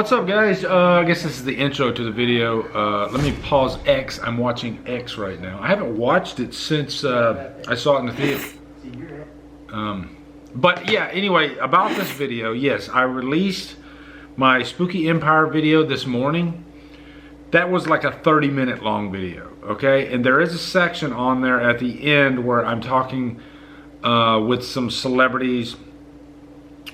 What's up, guys? I guess this is the intro to the video. Let me pause X. I'm watching X right now. I haven't watched it since I saw it in the theater. But yeah, anyway, about this video, yes, I released my Spooky Empire video this morning. That was like a 30-minute long video, okay? And there is a section on there at the end where I'm talking with some celebrities,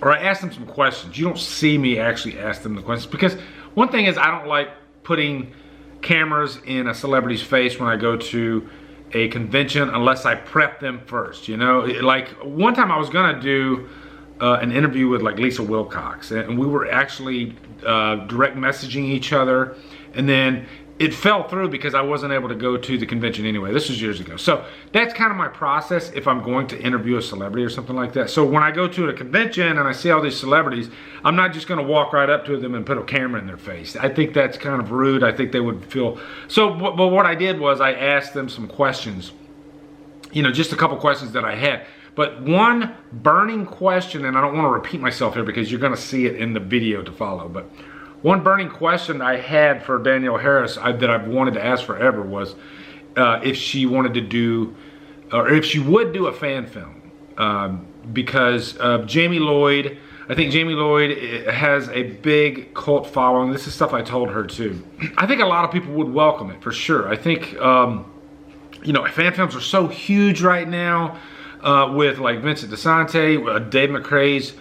or I asked them some questions. You don't see me actually ask them the questions, because one thing is I don't like putting cameras in a celebrity's face when I go to a convention unless I prep them first, you know? Like one time I was gonna do an interview with like Lisa Wilcox, and we were actually direct messaging each other, and then it fell through because I wasn't able to go to the convention anyway. This was years ago. So that's kind of my process if I'm going to interview a celebrity or something like that. So when I go to a convention and I see all these celebrities, I'm not just gonna walk right up to them and put a camera in their face. I think that's kind of rude. I think they would feel... So, but what I did was I asked them some questions, you know, just a couple questions that I had. But one burning question, and I don't wanna repeat myself here because you're gonna see it in the video to follow, but one burning question I had for Danielle Harris that I've wanted to ask forever was if she wanted to do, or if she would do a fan film. Because Jamile Lloyd, I think Jamile Lloyd has a big cult following. This is stuff I told her too. I think a lot of people would welcome it, for sure. I think, you know, fan films are so huge right now with like Vincent DeSante, Dave McCray's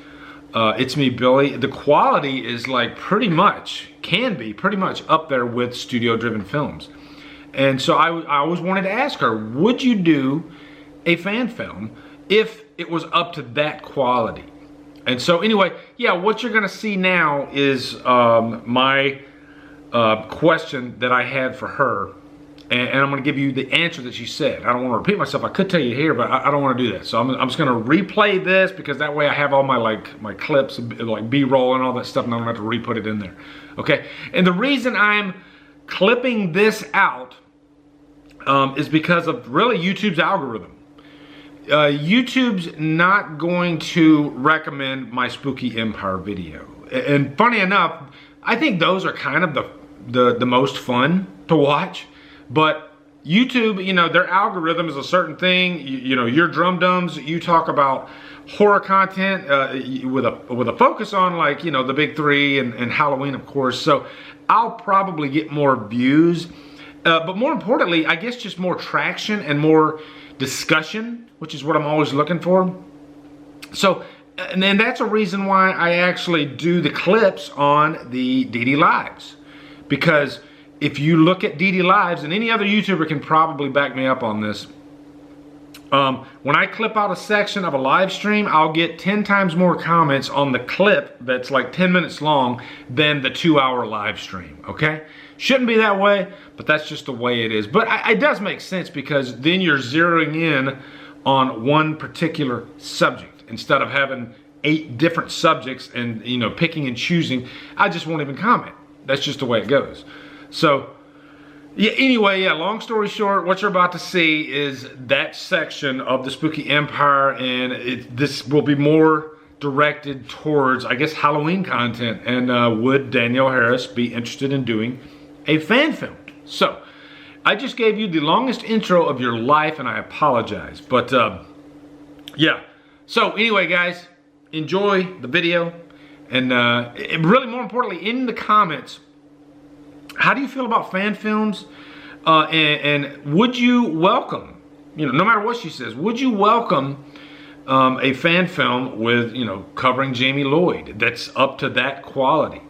It's Me, Billy. The quality is like can be pretty much up there with studio-driven films. And so I always wanted to ask her, would you do a fan film if it was up to that quality? And so anyway, yeah, what you're gonna see now is my question that I had for her. And I'm going to give you the answer that she said. I don't want to repeat myself. I could tell you here, but I don't want to do that. So I'm just going to replay this, because that way I have all my my clips, like B-roll and all that stuff, and I don't have to re-put it in there. Okay? And the reason I'm clipping this out is because of really YouTube's algorithm. YouTube's not going to recommend my Spooky Empire video. And funny enough, I think those are kind of the most fun to watch. But YouTube, you know, their algorithm is a certain thing. You know, your Drumdums, you talk about horror content with a focus on, like, you know, the big three and Halloween, of course. So I'll probably get more views, but more importantly, I guess just more traction and more discussion, which is what I'm always looking for. So, and then that's a reason why I actually do the clips on the DD Lives, because if you look at DD Lives, and any other YouTuber can probably back me up on this, when I clip out a section of a live stream, I'll get 10 times more comments on the clip that's like 10 minutes long than the 2-hour live stream, okay? Shouldn't be that way, but that's just the way it is. But it does make sense, because then you're zeroing in on one particular subject instead of having 8 different subjects and, you know, picking and choosing. I just won't even comment. That's just the way it goes. So, yeah, anyway, yeah, long story short, what you're about to see is that section of the Spooky Empire, and this will be more directed towards, I guess, Halloween content. And would Danielle Harris be interested in doing a fan film? So, I just gave you the longest intro of your life, and I apologize. But, yeah. So, anyway, guys, enjoy the video. And really, more importantly, in the comments, how do you feel about fan films? And would you welcome, you know, no matter what she says, would you welcome a fan film with, you know, covering Jamile Lloyd that's up to that quality?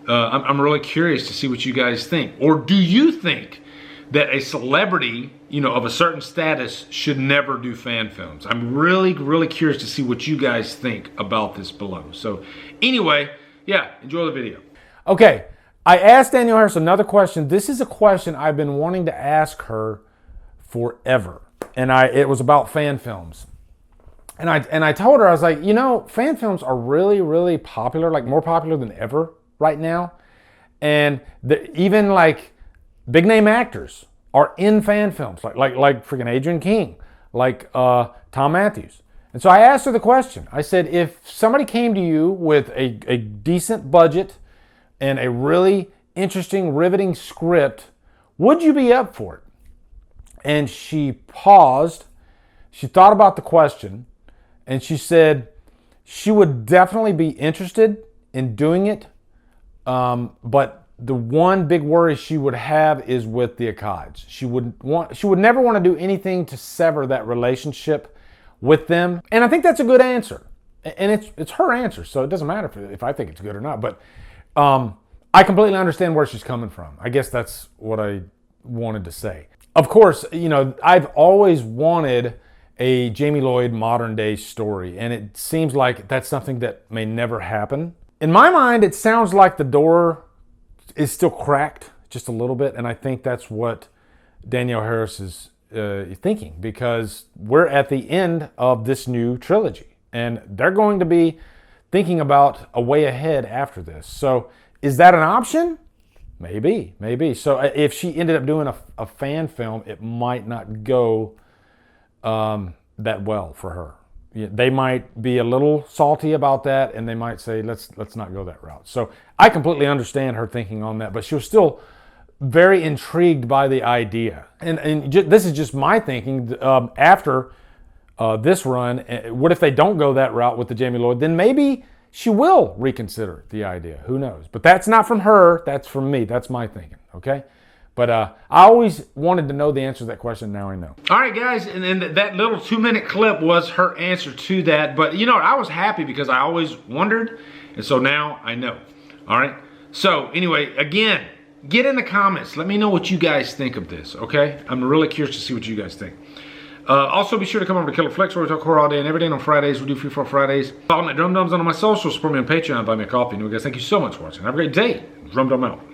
I'm really curious to see what you guys think. Or do you think that a celebrity, you know, of a certain status should never do fan films? I'm really curious to see what you guys think about this below. So anyway, yeah, enjoy the video. Okay. I asked Danielle Harris another question. This is a question I've been wanting to ask her forever. And it was about fan films. And I told her, I was like, you know, fan films are really popular, like more popular than ever right now. And even like big name actors are in fan films, like freaking Adrian King, like Tom Matthews. And so I asked her the question. I said, if somebody came to you with a decent budget, and a really interesting, riveting script, would you be up for it? And she paused. She thought about the question, and she said she would definitely be interested in doing it, but the one big worry she would have is with the Akkads. She would never want to do anything to sever that relationship with them. And I think that's a good answer. And it's her answer, so it doesn't matter if I think it's good or not. But I completely understand where she's coming from. I guess that's what I wanted to say. Of course, you know, I've always wanted a Jamile Lloyd modern day story, and it seems like that's something that may never happen. In my mind, it sounds like the door is still cracked just a little bit, and I think that's what Danielle Harris is thinking, because we're at the end of this new trilogy, and they're going to be thinking about a way ahead after this. So is that an option? Maybe. So if she ended up doing a fan film, it might not go that well for her. They might be a little salty about that, and they might say, let's not go that route. So I completely understand her thinking on that, but she was still very intrigued by the idea. And this is just my thinking. After this run, what if they don't go that route with the Jamile Lloyd? Then maybe she will reconsider the idea. Who knows? But that's not from her. That's from me. That's my thinking. Okay? But I always wanted to know the answer to that question. Now I know. All right, guys. And then that little 2-minute clip was her answer to that. But, you know, I was happy because I always wondered. And so now I know. All right. So, anyway, again, get in the comments. Let me know what you guys think of this, okay? I'm really curious to see what you guys think. Also, be sure to come over to Killer Flex, where we talk horror all day and every day. And on Fridays, we do Free for Fridays. Follow me at Drumdums on all my socials. Support me on Patreon. Buy me a coffee. And guys, thank you so much for watching. Have a great day. Drumdum out.